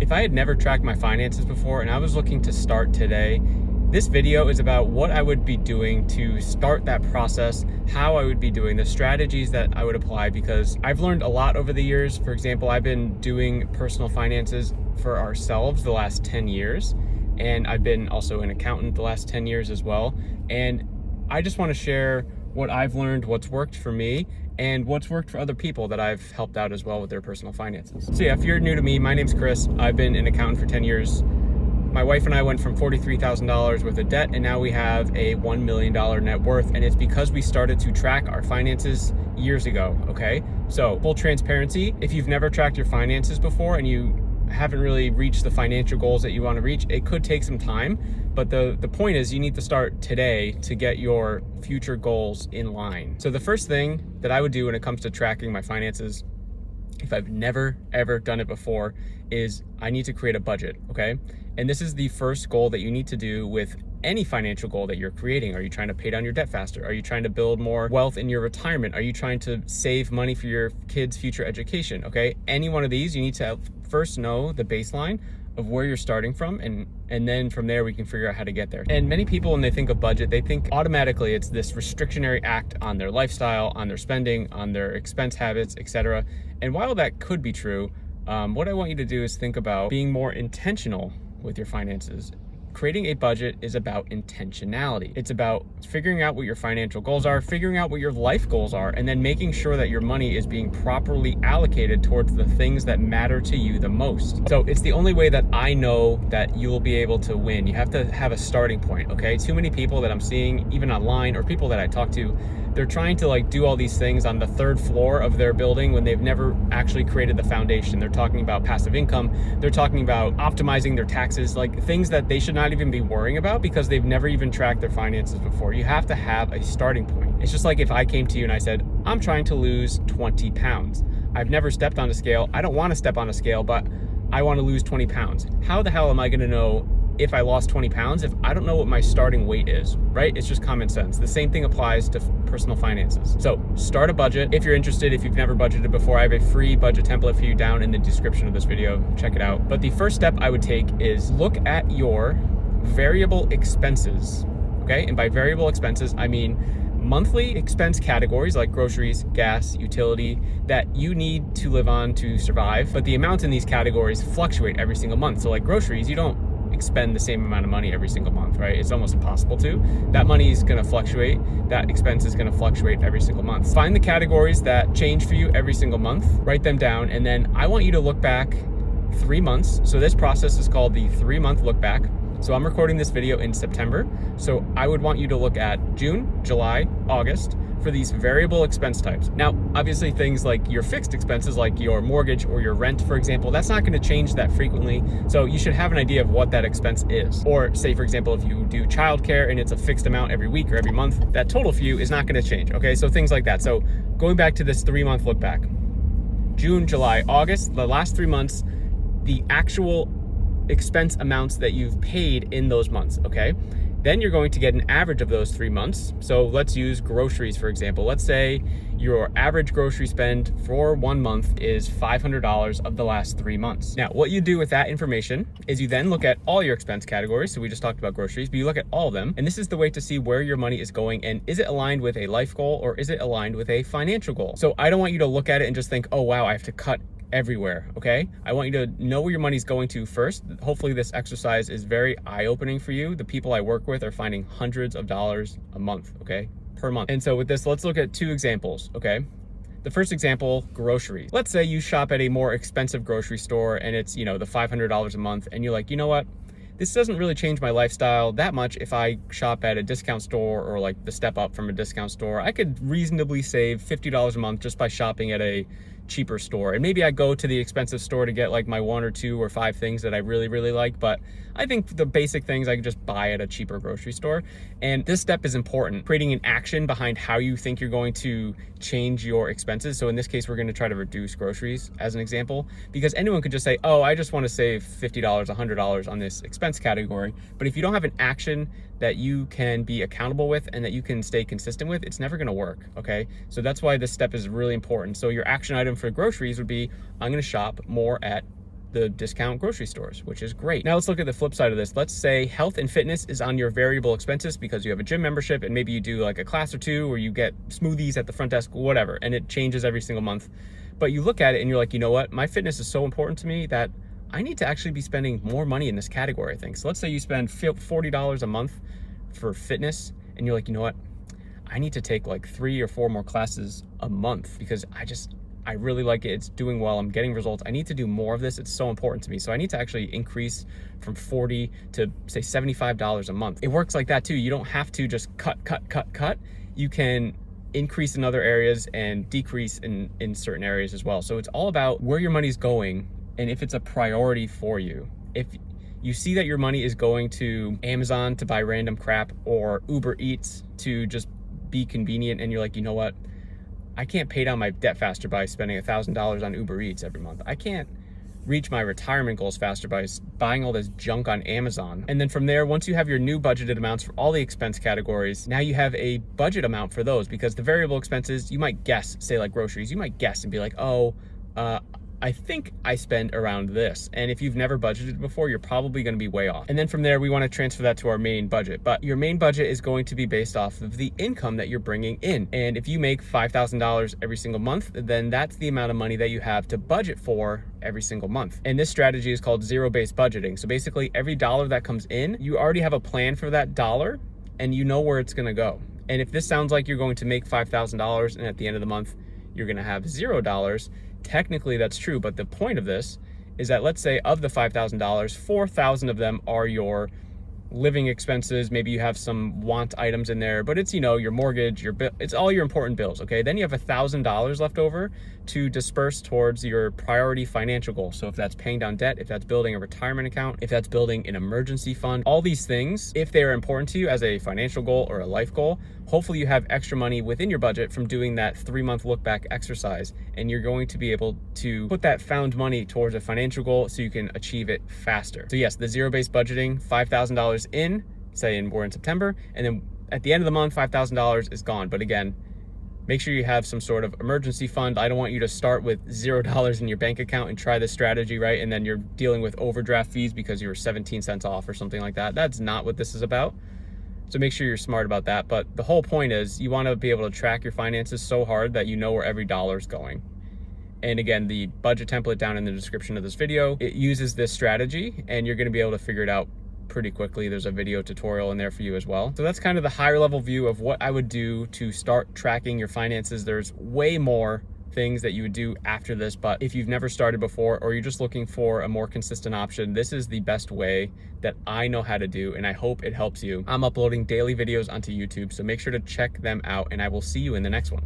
If I had never tracked my finances before and I was looking to start today, this video is about what I would be doing to start that process, how I would be doing the strategies that I would apply, because I've learned a lot over the years. For example, I've been doing personal finances for ourselves the last 10 years, and I've been also an accountant the last 10 years as well. And I just want to share what I've learned, what's worked for me, and what's worked for other people that I've helped out as well with their personal finances. So yeah, if you're new to me, my name's Chris. I've been an accountant for 10 years. My wife and I went from $43,000 worth of debt, and now we have a $1 million net worth, and it's because we started to track our finances years ago, okay? So full transparency, if you've never tracked your finances before and you haven't really reached the financial goals that you want to reach, it could take some time, but the point is you need to start today to get your future goals in line. So the first thing that I would do when it comes to tracking my finances, if I've never ever done it before, is I need to create a budget, okay? And this is the first goal that you need to do with any financial goal that you're creating. Are you trying to pay down your debt faster? Are you trying to build more wealth in your retirement? Are you trying to save money for your kids' future education? Okay, any one of these, you need to first know the baseline of where you're starting from, and then from there we can figure out how to get there. And many people, when they think of budget, they think automatically it's this restrictionary act on their lifestyle, on their spending, on their expense habits, etc. And while that could be true, what I want you to do is think about being more intentional with your finances. Creating a budget is about intentionality. It's about figuring out what your financial goals are, figuring out what your life goals are, and then making sure that your money is being properly allocated towards the things that matter to you the most. So it's the only way that I know that you will be able to win. You have to have a starting point, okay? Too many people that I'm seeing, even online, or people that I talk to, they're trying to do all these things on the third floor of their building when they've never actually created the foundation. They're talking about passive income. They're talking about optimizing their taxes, things that they should not even be worrying about because they've never even tracked their finances before. You have to have a starting point. It's just like if I came to you and I said, I'm trying to lose 20 pounds. I've never stepped on a scale. I don't want to step on a scale, but I want to lose 20 pounds. How the hell am I going to know if I lost 20 pounds if I don't know what my starting weight is, right? It's just common sense. The same thing applies to personal finances. So start a budget. If you're interested, if you've never budgeted before, I have a free budget template for you down in the description of this video. Check it out. But the first step I would take is look at your variable expenses, okay? And by variable expenses, I mean monthly expense categories like groceries, gas, utility, that you need to live on to survive. But the amounts in these categories fluctuate every single month. So like groceries, you don't expend the same amount of money every single month, right? It's almost impossible to. That money is going to fluctuate. That expense is going to fluctuate every single month. Find the categories that change for you every single month, write them down, and then I want you to look back 3 months. So this process is called the 3-month look back. So I'm recording this video in September. So I would want you to look at June, July, August for these variable expense types. Now, obviously things like your fixed expenses, like your mortgage or your rent, for example, that's not gonna change that frequently. So you should have an idea of what that expense is. Or say, for example, if you do childcare and it's a fixed amount every week or every month, that total for you is not gonna change, okay? So things like that. So going back to this 3-month look back, June, July, August, the last 3 months, the actual expense amounts that you've paid in those months, okay? Then you're going to get an average of those 3 months. So let's use groceries, for example. Let's say your average grocery spend for 1 month is $500 of the last 3 months. Now, what you do with that information is you then look at all your expense categories. So we just talked about groceries, but you look at all of them. And this is the way to see where your money is going. And is it aligned with a life goal or is it aligned with a financial goal? So I don't want you to look at it and just think, oh, wow, I have to cut everywhere, okay? I want you to know where your money's going to first. Hopefully this exercise is very eye-opening for you. The people I work with are finding hundreds of dollars a month, okay? Per month. And so with this, let's look at 2 examples, okay? The first example, groceries. Let's say you shop at a more expensive grocery store and it's, the $500 a month, and you're like, you know what? This doesn't really change my lifestyle that much if I shop at a discount store or like the step up from a discount store. I could reasonably save $50 a month just by shopping at a cheaper store. And maybe I go to the expensive store to get like my 1 or 2 or 5 things that I really, really like. But I think the basic things I can just buy at a cheaper grocery store. And this step is important, creating an action behind how you think you're going to change your expenses. So in this case, we're going to try to reduce groceries as an example, because anyone could just say, oh, I just want to save $50, $100 on this expense category. But if you don't have an action that you can be accountable with and that you can stay consistent with, it's never going to work. Okay. So that's why this step is really important. So your action item for groceries would be, I'm going to shop more at the discount grocery stores, which is great. Now let's look at the flip side of this. Let's say health and fitness is on your variable expenses because you have a gym membership and maybe you do like a class or two, or you get smoothies at the front desk, whatever, and it changes every single month. But you look at it and you're like, you know what? My fitness is so important to me that I need to actually be spending more money in this category, I think. So let's say you spend $40 a month for fitness and you're like, you know what? I need to take like 3 or 4 more classes a month because I really like it. It's doing well. I'm getting results. I need to do more of this. It's so important to me. So I need to actually increase from 40 to say $75 a month. It works like that too. You don't have to just cut. You can increase in other areas and decrease in certain areas as well. So it's all about where your money's going and if it's a priority for you. If you see that your money is going to Amazon to buy random crap or Uber Eats to just be convenient, and you're like, you know what? I can't pay down my debt faster by spending $1,000 on Uber Eats every month. I can't reach my retirement goals faster by buying all this junk on Amazon. And then from there, once you have your new budgeted amounts for all the expense categories, now you have a budget amount for those, because the variable expenses, you might guess, say like groceries, you might guess and be like, oh, I think I spend around this. And if you've never budgeted before, you're probably going to be way off. And then from there, we want to transfer that to our main budget. But your main budget is going to be based off of the income that you're bringing in. And if you make $5,000 every single month, then that's the amount of money that you have to budget for every single month. And this strategy is called zero-based budgeting. So basically every dollar that comes in, you already have a plan for that dollar and you know where it's going to go. And if this sounds like you're going to make $5,000 and at the end of the month, you're going to have $0, technically that's true, but the point of this is that, let's say of the $5,000, 4,000 of them are your living expenses. Maybe you have some want items in there, but it's, you know, your mortgage, your bill, it's all your important bills. Okay. Then you have $1,000 left over to disperse towards your priority financial goal. So if that's paying down debt, if that's building a retirement account, if that's building an emergency fund, all these things, if they are important to you as a financial goal or a life goal, hopefully you have extra money within your budget from doing that 3-month look back exercise. And you're going to be able to put that found money towards a financial goal so you can achieve it faster. So yes, the zero-based budgeting, $5,000 in, say we're in September, and then at the end of the month, $5,000 is gone. But again, make sure you have some sort of emergency fund. I don't want you to start with $0 in your bank account and try this strategy, right? And then you're dealing with overdraft fees because you were 17 cents off or something like that. That's not what this is about. So make sure you're smart about that. But the whole point is you want to be able to track your finances so hard that you know where every dollar is going. And again, the budget template down in the description of this video, it uses this strategy and you're going to be able to figure it out pretty quickly. There's a video tutorial in there for you as well. So that's kind of the higher level view of what I would do to start tracking your finances. There's way more things that you would do after this, but if you've never started before or you're just looking for a more consistent option, this is the best way that I know how to do, and I hope it helps you. I'm uploading daily videos onto YouTube, so make sure to check them out, and I will see you in the next one.